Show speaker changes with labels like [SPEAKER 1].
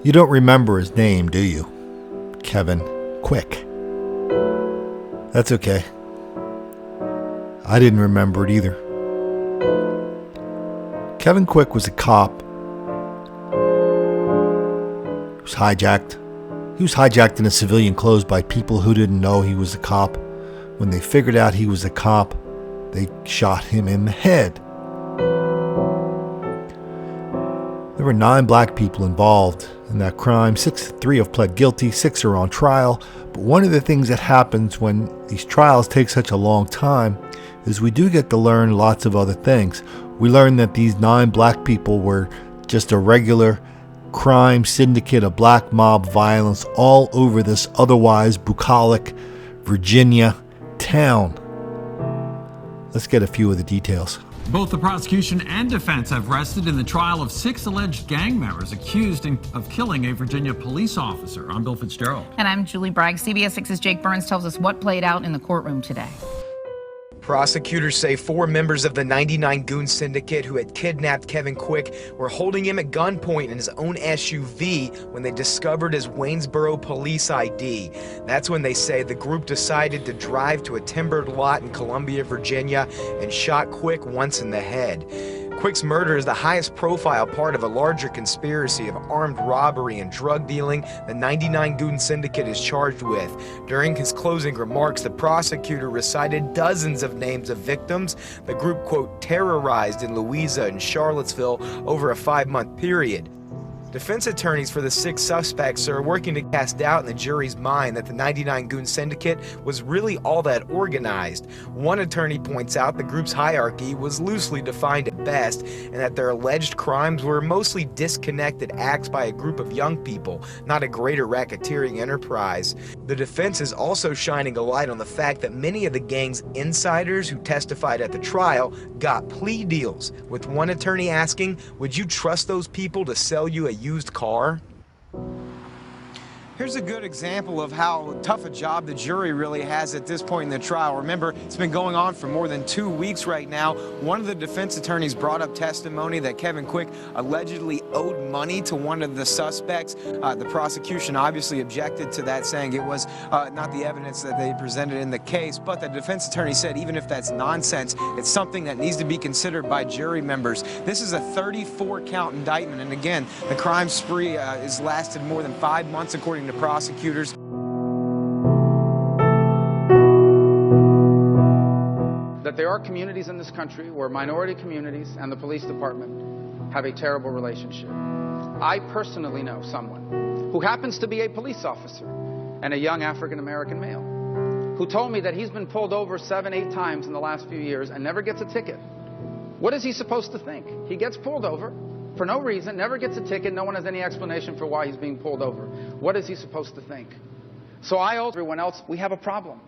[SPEAKER 1] You don't remember his name, do you? Kevin Quick. That's okay. I didn't remember it either. Kevin Quick was a cop. He was hijacked. He was hijacked in his civilian clothes by people who didn't know he was a cop. When they figured out he was a cop, they shot him in the head. There were 9 black people involved in that crime. 3 have pled guilty, 6 are on trial. But one of the things that happens when these trials take such a long time is we do get to learn lots of other things. We learn that these 9 black people were just a regular crime syndicate of black mob violence all over this otherwise bucolic Virginia town. Let's get a few of the details.
[SPEAKER 2] Both the prosecution and defense have rested in the trial of 6 alleged gang members accused of killing a Virginia police officer. I'm Bill Fitzgerald.
[SPEAKER 3] And I'm Julie Bragg. CBS 6's Jake Burns tells us what played out in the courtroom today.
[SPEAKER 4] Prosecutors say 4 members of the 99 Goon Syndicate who had kidnapped Kevin Quick were holding him at gunpoint in his own SUV when they discovered his Waynesboro police ID. That's when they say the group decided to drive to a timbered lot in Columbia, Virginia, and shot Quick once in the head. Quick's murder is the highest profile part of a larger conspiracy of armed robbery and drug dealing the 99 Goon Syndicate is charged with. During his closing remarks, the prosecutor recited dozens of names of victims the group, quote, terrorized in Louisa and Charlottesville over a 5-month period. Defense attorneys for the 6 suspects are working to cast doubt in the jury's mind that the 99 Goon Syndicate was really all that organized. One attorney points out the group's hierarchy was loosely defined at best, and that their alleged crimes were mostly disconnected acts by a group of young people, not a greater racketeering enterprise. The defense is also shining a light on the fact that many of the gang's insiders who testified at the trial got plea deals, with one attorney asking, "Would you trust those people to sell you a used car?"
[SPEAKER 5] Here's a good example of how tough a job the jury really has at this point in the trial. Remember, it's been going on for more than 2 weeks right now. One of the defense attorneys brought up testimony that Kevin Quick allegedly owed money to one of the suspects. The prosecution obviously objected to that, saying it was not the evidence that they presented in the case. But the defense attorney said even if that's nonsense, it's something that needs to be considered by jury members. This is a 34-count indictment, and again, the crime spree has lasted more than 5 months, according to prosecutors.
[SPEAKER 6] That there are communities in this country where minority communities and the police department have a terrible relationship. I personally know someone who happens to be a police officer and a young African-American male who told me that he's been pulled over 7, 8 times in the last few years and never gets a ticket. What is he supposed to think? He gets pulled over for no reason, never gets a ticket, no one has any explanation for why he's being pulled over. What is he supposed to think? So I owe everyone else, we have a problem.